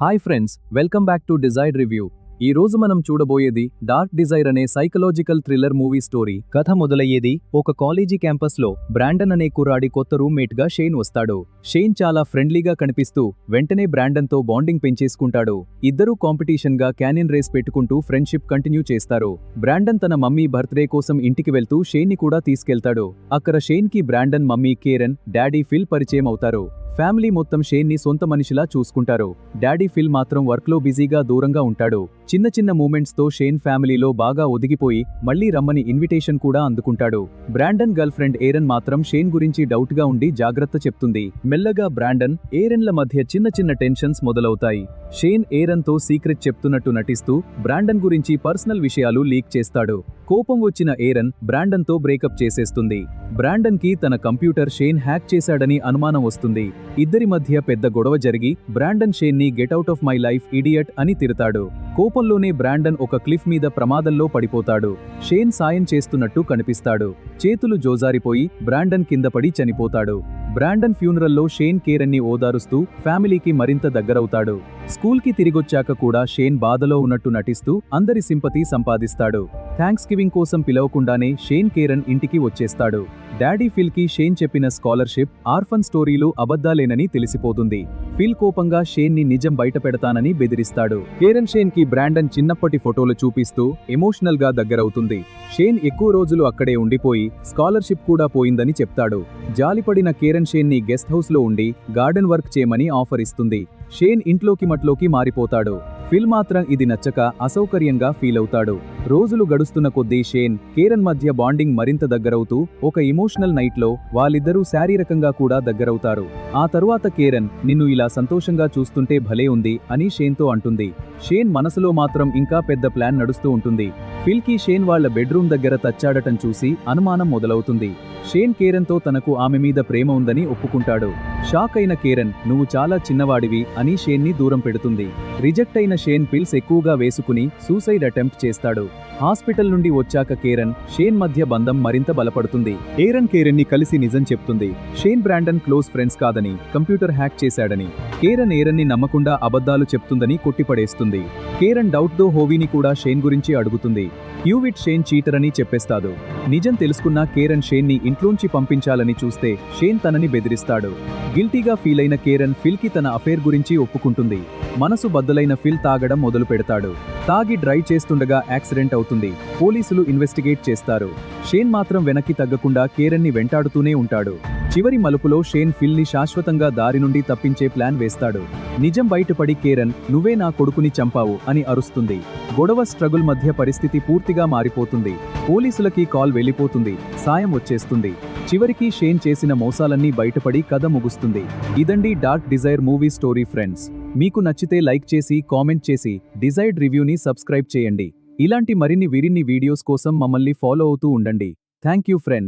Hi friends, welcome back to Dzire review. ఈ రోజు మనం చూడబోయేది డార్క్ డిజైర్ అనే సైకలాజికల్ థ్రిల్లర్ మూవీ స్టోరీ. కథ మొదలయ్యేది ఒక కాలేజీ క్యాంపస్లో బ్రాండన్ అనే కుర్రాడి కొత్త రూమ్మేట్గా షేన్ వస్తాడు. షేన్ చాలా ఫ్రెండ్లీగా కనిపిస్తూ వెంటనే బ్రాండన్తో బాండింగ్ పెంచేసుకుంటాడు. ఇద్దరూ కాంపిటీషన్గా క్యానియన్ రేస్ పెట్టుకుంటూ ఫ్రెండ్షిప్ కంటిన్యూ చేస్తారు. బ్రాండన్ తన మమ్మీ బర్త్డే కోసం ఇంటికి వెళ్తూ షేన్ని కూడా తీసుకెళ్తాడు. అక్కడ షేన్కి Brandon mummy Karen, daddy Phil పరిచయం అవుతారు. ఫ్యామిలీ మొత్తం షేన్ని సొంత మనిషిలా చూసుకుంటారు. డాడీ ఫిల్ మాత్రం వర్క్లో బిజీగా దూరంగా ఉంటాడు. చిన్న చిన్న మూమెంట్స్తో షేన్ ఫ్యామిలీలో బాగా ఒదిగిపోయి మళ్లీ రమ్మని ఇన్విటేషన్ కూడా అందుకుంటాడు. బ్రాండన్ గర్ల్ ఫ్రెండ్ ఏరన్ మాత్రం షేన్ గురించి డౌట్గా ఉండి జాగ్రత్త చెప్తుంది. మెల్లగా బ్రాండన్, ఏరన్ల మధ్య చిన్న చిన్న టెన్షన్స్ మొదలవుతాయి. షేన్ ఏరన్తో సీక్రెట్ చెప్తున్నట్టు నటిస్తూ బ్రాండన్ గురించి పర్సనల్ విషయాలు లీక్ చేస్తాడు. కోపం వచ్చిన ఏరన్ బ్రాండన్తో బ్రేకప్ చేసేస్తుంది. బ్రాండన్కి తన కంప్యూటర్ షేన్ హ్యాక్ చేశాడని అనుమానం వస్తుంది. ఇద్దరి మధ్య పెద్ద గొడవ జరిగి బ్రాండన్ షేన్ని get out of my life idiot అని తిడతాడు. కోపంలోనే బ్రాండన్ ఒక క్లిఫ్ మీద ప్రమాదంలో పడిపోతాడు. షేన్ సాయం చేస్తున్నట్టు కనిపిస్తాడు. చేతులు జోజారిపోయి బ్రాండన్ కిందపడి చనిపోతాడు. బ్రాండన్ ఫ్యూనరల్లో షేన్ కేరన్ని ఓదారుస్తూ ఫ్యామిలీకి మరింత దగ్గరవుతాడు. స్కూల్కి తిరిగొచ్చాక కూడా షేన్ బాధలో ఉన్నట్టు నటిస్తూ అందరి సింపతి సంపాదిస్తాడు. థ్యాంక్స్ గివింగ్ కోసం పిలవకుండానే షేన్ కేరన్ ఇంటికి వచ్చేస్తాడు. డాడీ ఫిల్కి షేన్ చెప్పిన స్కాలర్షిప్, ఆర్ఫన్ స్టోరీలు అబద్ధాలేనని తెలిసిపోతుంది. ఫిల్ కోపంగా షేన్ని నిజం బయటపెడతానని బెదిరిస్తాడు. కేరన్ షేన్కి బ్రాండన్ చిన్నప్పటి ఫోటోలు చూపిస్తూ ఎమోషనల్ గా దగ్గరవుతుంది. షేన్ ఎక్కువ రోజులు అక్కడే ఉండిపోయి స్కాలర్షిప్ కూడా పోయిందని చెప్తాడు. జాలిపడిన కేరన్ షేన్ని గెస్ట్ హౌస్ లో ఉండి గార్డెన్ వర్క్ చేయమని ఆఫర్ ఇస్తుంది. షేన్ ఇంట్లోకి మట్లోకి మారిపోతాడు. ఫిల్ మాత్రం ఇది నచ్చక అసౌకర్యంగా ఫీల్ అవుతాడు. రోజులు గడుస్తున్న కొద్దీ షేన్, కేరన్ మధ్య బాండింగ్ మరింత దగ్గరవుతూ ఒక ఎమోషనల్ నైట్లో వాళ్ళిద్దరూ శారీరకంగా కూడా దగ్గరవుతారు. ఆ తరువాత కేరన్, నిన్ను ఇలా సంతోషంగా చూస్తుంటే భలే ఉంది అని షేన్తో అంటుంది. షేన్ మనసులో మాత్రం ఇంకా పెద్ద ప్లాన్ నడుస్తూ ఉంటుంది. ఫిల్కి షేన్ వాళ్ల బెడ్రూమ్ దగ్గర తచ్చాడటం చూసి అనుమానం మొదలవుతుంది. షేన్ కేరన్తో తనకు ఆమె మీద ప్రేమ ఉందని ఒప్పుకుంటాడు. షాక్ అయిన కేరన్, నువ్వు చాలా చిన్నవాడివి అని షేన్ని దూరం పెడుతుంది. రిజెక్ట్ అయిన షేన్ పిల్స్ ఎక్కువగా వేసుకుని సూసైడ్ అటెంప్ట్ చేస్తాడు. హాస్పిటల్ నుండి వచ్చాక కేరన్, షేన్ మధ్య బంధం మరింత బలపడుతుంది. ఏరన్ కేరన్ని కలిసి నిజం చెప్తుంది. షేన్ బ్రాండన్ క్లోజ్ ఫ్రెండ్స్ కాదని, కంప్యూటర్ హ్యాక్ చేశాడని. కేరన్ ఏరన్ని నమ్మకుండా అబద్ధాలు చెప్తుందని కొట్టిపడేస్తుంది. కేరన్ డౌట్తో హోవీని కూడా షేన్ గురించి అడుగుతుంది. హ్యూవిట్ షేన్ చీటర్ అని చెప్పేస్తాడు. నిజం తెలుసుకున్న కేరన్ షేన్ని ఇంట్లోంచి పంపించాలని చూస్తే షేన్ తనని బెదిరిస్తాడు. గిల్టీగా ఫీల్ అయిన కేరన్ ఫిల్కి తన అఫేర్ గురించి ఒప్పుకుంటుంది. మనసు బద్దలైన ఫిల్ తాగడం మొదలు పెడతాడు. తాగి డ్రైవ్ చేస్తుండగా యాక్సిడెంట్ అవుతుంది. పోలీసులు ఇన్వెస్టిగేట్ చేస్తారు. షేన్ మాత్రం వెనక్కి తగ్గకుండా కేరన్ని వెంటాడుతూనే ఉంటాడు. చివరి మలుపులో షేన్ ఫిల్ని శాశ్వతంగా దారి నుండి తప్పించే ప్లాన్ వేస్తాడు. నిజం బయటపడి కేరన్, నువ్వే నా కొడుకుని చంపావు అని అరుస్తుంది. గొడవ స్ట్రగుల్ మధ్య పరిస్థితి పూర్తిగా మారిపోతుంది. పోలీసులకి కాల్ వెళ్ళిపోతుంది. సాయం వచ్చేస్తుంది. చివరికి షేన్ చేసిన మోసాలన్నీ బయటపడి కథ ముగుస్తుంది. ఇదండి dark desire movie story friends. మీకు నచ్చితే లైక్ చేసి కామెంట్ చేసి డిజైర్డ్ రివ్యూని సబ్స్క్రైబ్ చేయండి. ఇలాంటి మరిన్ని వీడియోస్ కోసం మమ్మల్ని ఫాలో అవుతూ ఉండండి. Thank you friends.